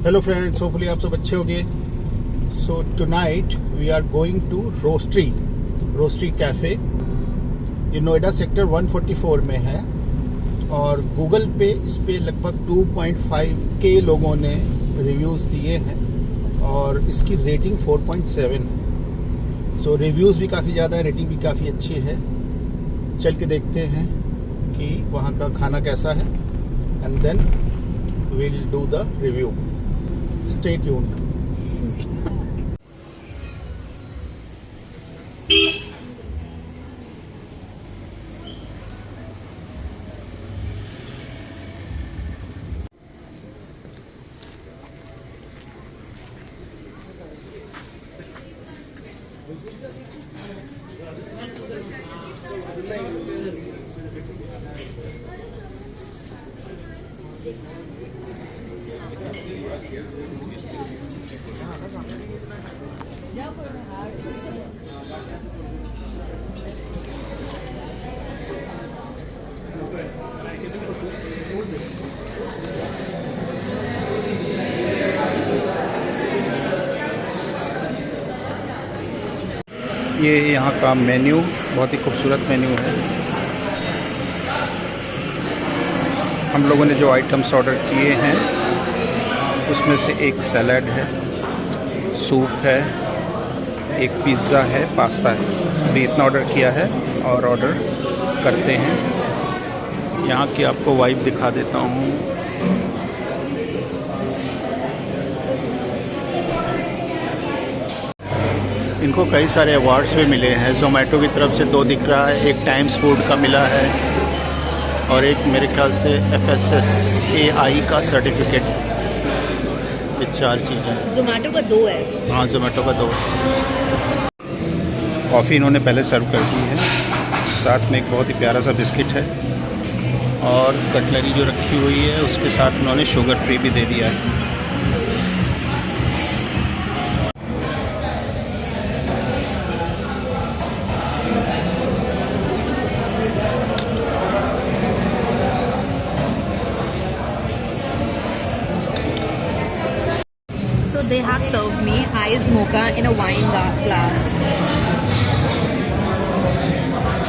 Hello friends, hopefully आप सब अच्छे होंगे। So tonight we are going to Roastery cafe. ये नोएडा सेक्टर 144 में है और गूगल पे इस पे लगभग 2.5K लोगों ने रिव्यूज़ दिए हैं और इसकी रेटिंग 4.7 है। सो रिव्यूज़ भी काफ़ी ज़्यादा है, रेटिंग भी काफ़ी अच्छी है। चल के देखते हैं कि वहाँ का खाना कैसा है and then we'll do the review. Stay tuned. ये यहाँ का मेन्यू बहुत ही खूबसूरत मेन्यू है। हम लोगों ने जो आइटम्स ऑर्डर किए हैं उसमें से एक सैलड है, सूप है, एक पिज़्ज़ा है, पास्ता है। अभी इतना ऑर्डर किया है और ऑर्डर करते हैं। यहाँ की आपको वाइब दिखा देता हूँ। इनको कई सारे अवार्ड्स भी मिले हैं। जोमेटो की तरफ से 2 दिख रहा है, एक टाइम्स फूड का मिला है और एक मेरे ख्याल से FSSAI का सर्टिफिकेट। ये 4 चीज़ें। जोमेटो का 2 है। हाँ, जोमेटो का 2। कॉफ़ी इन्होंने पहले सर्व कर दी है, साथ में एक बहुत ही प्यारा सा बिस्किट है और कटलरी जो रखी हुई है उसके साथ उन्होंने शुगर फ्री भी दे दिया है। They have served me iced mocha in a wine glass.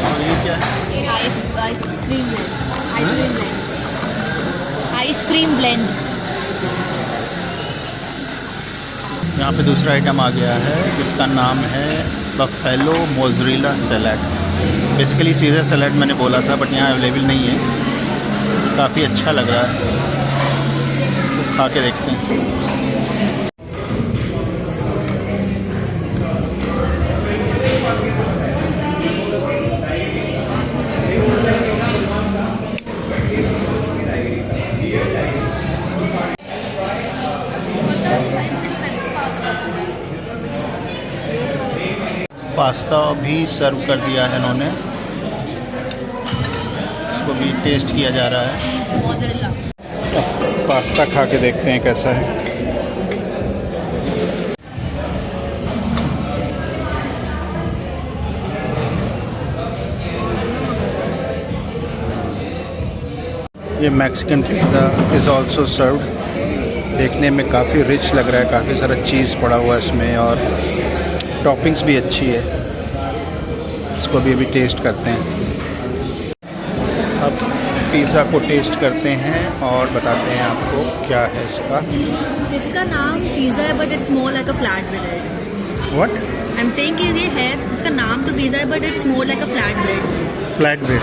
और ये क्या है? Ice cream blend. Ice cream blend. यहाँ पे दूसरा आइटम आ गया है जिसका नाम है buffalo mozzarella salad. Basically Caesar salad मैंने बोला था बट यहाँ अवेलेबल नहीं है। काफ़ी अच्छा लग रहा है, तो खा के देखते हैं। पास्ता भी सर्व कर दिया है इन्होंने, इसको भी टेस्ट किया जा रहा है। पास्ता खा के देखते हैं कैसा है। ये Mexican pizza is also served. देखने में काफ़ी रिच लग रहा है, काफ़ी सारा चीज़ पड़ा हुआ है इसमें और टॉपिंग्स भी अच्छी है। इसको भी अभी टेस्ट करते हैं। अब पिज़्ज़ा को टेस्ट करते हैं और बताते हैं आपको क्या है इसका नाम पिज़्ज़ा है but it's more like a flat bread. What? I am saying कि ये है, इसका नाम तो पिज़्ज़ा है but it's more like a flat bread. Flat bread?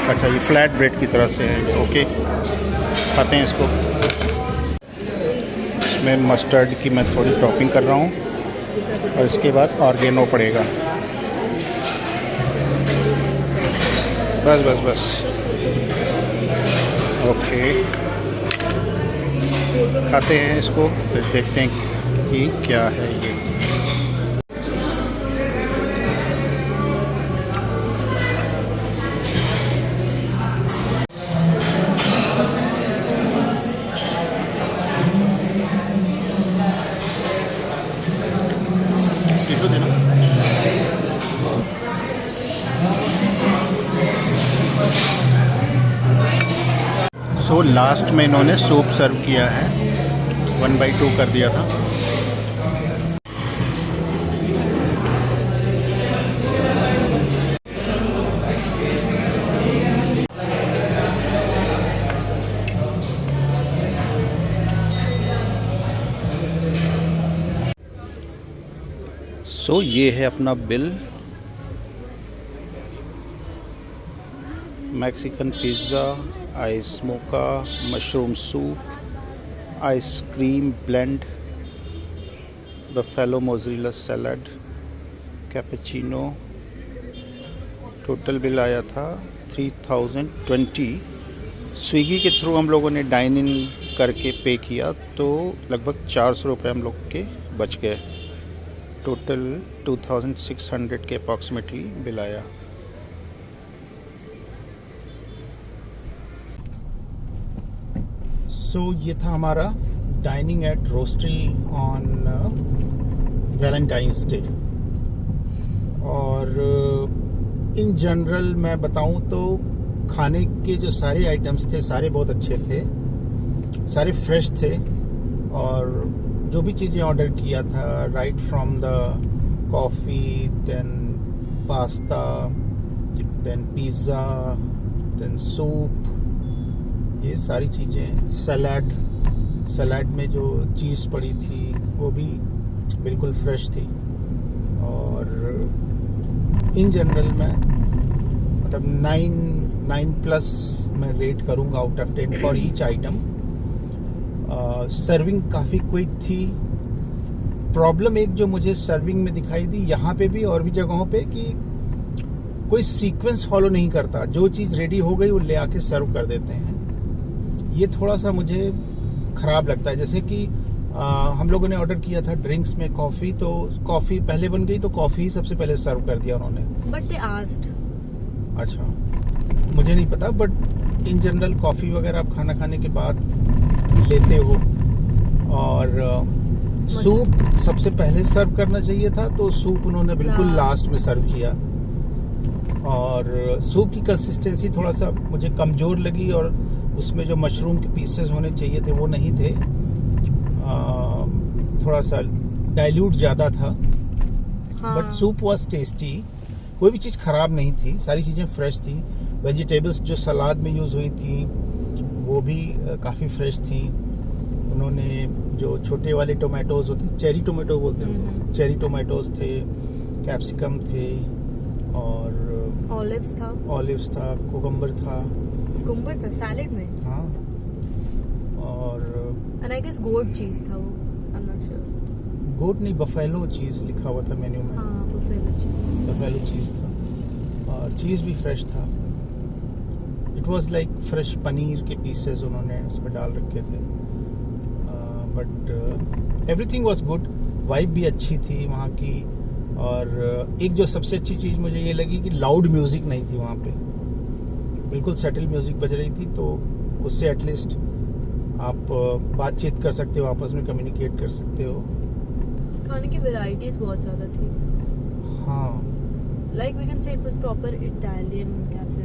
अच्छा, ये फ्लैट ब्रेड की तरह से है। ओके, खाते हैं इसको। इसमें मस्टर्ड की मैं थोड़ी टॉपिंग कर रहा हूँ और इसके बाद ऑर्गेनो पड़ेगा। बस। ओके, खाते हैं इसको, फिर देखते हैं कि क्या है ये। सो लास्ट में इन्होंने सूप सर्व किया है 1/2 कर दिया था। सो ये है अपना bill. Mexican pizza, ice mocha, mushroom soup, ice cream blend, buffalo mozzarella salad, cappuccino. Total bill आया था 3020। स्विगी के थ्रू हम लोगों ने डाइन इन करके पे किया तो लगभग 400 रुपये हम लोग के बच गए। टोटल 2600 के अप्रॉक्सीमेटली बिल आया। सो ये था हमारा dining at Roastery on Valentine's Day. और इन जनरल मैं बताऊं तो खाने के जो सारे आइटम्स थे सारे बहुत अच्छे थे, सारे फ्रेश थे। और जो भी चीज़ें ऑर्डर किया था, right from the coffee, then pasta, then pizza, then soup, ये सारी चीज़ें, सलाद में जो चीज़ पड़ी थी वो भी बिल्कुल फ्रेश थी। और इन जनरल मैं मतलब 9+ मैं रेट करूँगा out of 10 for each item. Serving काफ़ी क्विक थी। प्रॉब्लम एक जो मुझे सर्विंग में दिखाई दी यहाँ पे भी और भी जगहों पे कि कोई सीक्वेंस फॉलो नहीं करता, जो चीज़ रेडी हो गई वो ले आके सर्व कर देते हैं। ये थोड़ा सा मुझे ख़राब लगता है। जैसे कि हम लोगों ने ऑर्डर किया था ड्रिंक्स में कॉफ़ी, तो कॉफ़ी पहले बन गई तो कॉफ़ी ही सबसे पहले सर्व कर दिया उन्होंने। But they asked. अच्छा, मुझे नहीं पता, बट इन जनरल कॉफ़ी वगैरह आप खाना खाने के बाद लेते हो। और सूप सबसे पहले सर्व करना चाहिए था, तो सूप उन्होंने बिल्कुल लास्ट में सर्व किया। और सूप की कंसिस्टेंसी थोड़ा सा मुझे कमज़ोर लगी और उसमें जो मशरूम के पीसेस होने चाहिए थे वो नहीं थे। थोड़ा सा डाइल्यूट ज़्यादा था। But soup was tasty. कोई भी चीज़ ख़राब नहीं थी, सारी चीज़ें फ्रेश थी। वेजिटेबल्स जो सलाद में यूज़ हुई थी वो भी काफ़ी फ्रेश थी। उन्होंने जो छोटे वाले टोमेटोज़ होते, चेरी टोमेटो बोलते हैं, चेरी टोमेटोज़ थे, कैप्सिकम थे, और ऑलिव्स था, कुकुम्बर था सैलेड में। हाँ, और एंड आई गेस गोट चीज था वो, आई एम नॉट श्योर। गोट नहीं, बफेलो चीज़ लिखा हुआ था मेन्यू में। हाँ, बफेलो चीज़ था। और चीज़ भी फ्रेश था। It was like fresh paneer के पीसेस उन्होंने उसमें डाल रखे थे। But everything was good. Vibe भी अच्छी थी वहाँ की। और एक जो सबसे अच्छी चीज़ मुझे ये लगी कि लाउड म्यूज़िक नहीं थी वहाँ पे, बिल्कुल सेटल म्यूज़िक बज रही थी। तो उससे एटलीस्ट आप बातचीत कर सकते हो, आपस में कम्युनिकेट कर सकते हो। खाने की वैरायटीज बहुत ज़्यादा थी। हाँ, like we can say it was proper Italian cafe.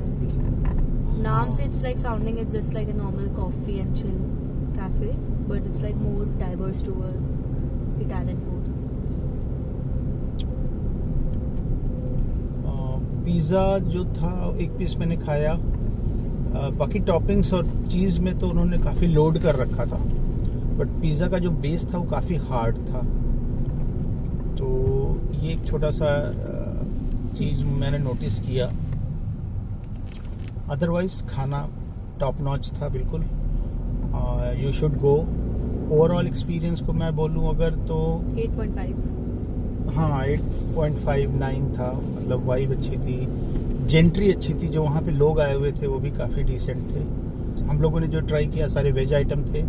नाम से it's like sounding it's just like a normal coffee and chill cafe, but it's like more diverse towards Italian food. Pizza जो था एक piece मैंने खाया। बाकी toppings और चीज़ में तो उन्होंने काफ़ी लोड कर रखा था, बट पिज़्ज़ा का जो बेस था वो काफ़ी हार्ड था। तो ये एक छोटा सा चीज़ मैंने नोटिस किया। अदरवाइज खाना टॉप नॉच था बिल्कुल। You should go. Overall experience को मैं बोलूँ अगर तो 8.5। हाँ, 8.59 था। मतलब वाइब अच्छी थी, जेंट्री अच्छी थी। जो वहाँ पे लोग आए हुए थे वो भी काफ़ी डिसेंट थे। हम लोगों ने जो ट्राई किया सारे वेज आइटम थे।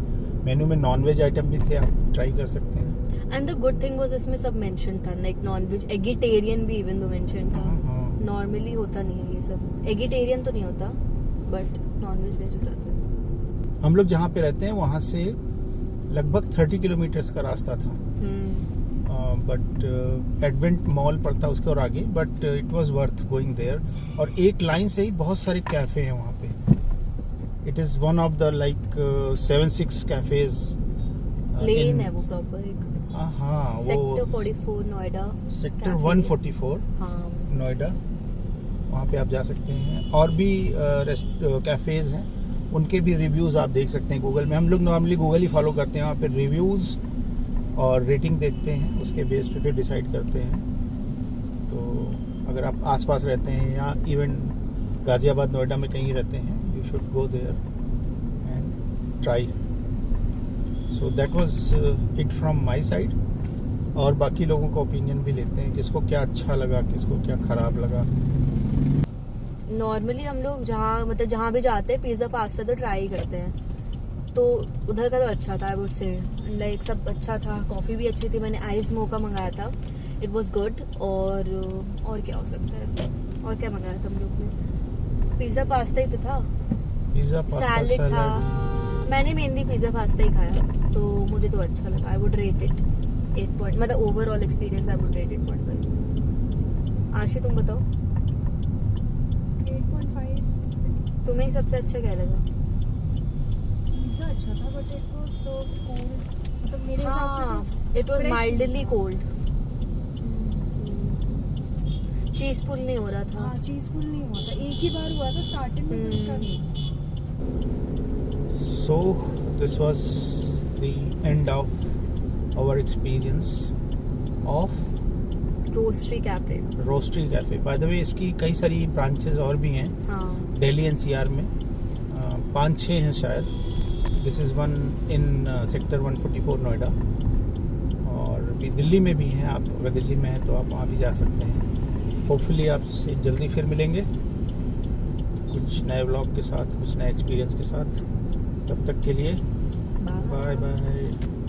मेन्यू में नॉन वेज आइटम भी थे, आप ट्राई कर सकते हैं। And the good thing was इसमें सब मेंशन था, लाइक नॉन वेज, एगिटेरियन भी इवन दो मेंशन था। नॉर्मली होता नहीं है ये सब। एगिटेरियन तो नहीं होता, बट नॉन वेज वेज हो जाता है। हम लोग जहाँ पे रहते हैं वहाँ से लगभग 30 किलोमीटर्स का रास्ता था। बट एडवेंट मॉल पड़ता उसके और आगे, but it was worth going there. और एक लाइन से ही बहुत सारे कैफ़े हैं वहाँ पे। It is one of the like 7-6 cafes lane है वो प्रॉपर एक। हाँ वो सेक्टर 44 नोएडा। Sector cafe. 144 हाँ। नोएडा, वहाँ पे आप जा सकते हैं। और भी कैफ़ेज़ हैं, उनके भी रिव्यूज़ आप देख सकते हैं गूगल में। हम लोग नॉर्मली गूगल ही फॉलो करते हैं, वहाँ पे रिव्यूज़ और रेटिंग देखते हैं, उसके बेस पे फिर डिसाइड करते हैं। तो अगर आप आसपास रहते हैं या इवन गाज़ियाबाद नोएडा में कहीं रहते हैं, you should go there and try. So that was it from my side. और बाकी लोगों का ओपिनियन भी लेते हैं, किसको क्या अच्छा लगा, किसको क्या ख़राब लगा। नॉर्मली हम लोग जहाँ भी जाते हैं पिज्ज़ा पास्ता तो ट्राई करते हैं, तो उधर का तो अच्छा था आई वुड से। लाइक सब अच्छा था, कॉफ़ी भी अच्छी थी। मैंने आइस मोका मंगाया था, इट वाज गुड। और क्या हो सकता है, और क्या मंगाया था हम लोग ने? पिज़्ज़ा पास्ता ही तो था, पिज़्ज़ा पास्ता सैलेड था। मैंने मेनली पिज़्ज़ा पास्ता ही खाया, तो मुझे तो अच्छा लगा। I would rate it 8 point, मतलब overall experience I would rate 8.5। Ashi तुम बताओ 8.5। तुम्हें सबसे अच्छा क्या लगा? पिज़्ज़ा अच्छा था but it was so cold, मतलब मेरे हिसाब से हाँ, तो इट वाज fresh माइल्डली नहीं था। कोल्ड। चीज पुल नहीं हो रहा था। हाँ, चीज पुल नहीं हुआ था, एक ही बार हुआ था स्टार्टिंग में, फिर उसका नहीं। So this was the end of our experience of Roastery cafe. Roastery cafe. By the way इसकी कई सारी ब्रांचेस और भी हैं हाँ। दिल्ली एनसीआर में, 5-6 हैं शायद। This is one in sector 144 Noida, और भी दिल्ली में भी हैं। आप अगर दिल्ली में हैं तो आप वहाँ भी जा सकते हैं। होपफुली आपसे जल्दी फिर मिलेंगे कुछ नए व्लॉग के साथ, कुछ नए एक्सपीरियंस के साथ। तब तक के लिए बाय बाय।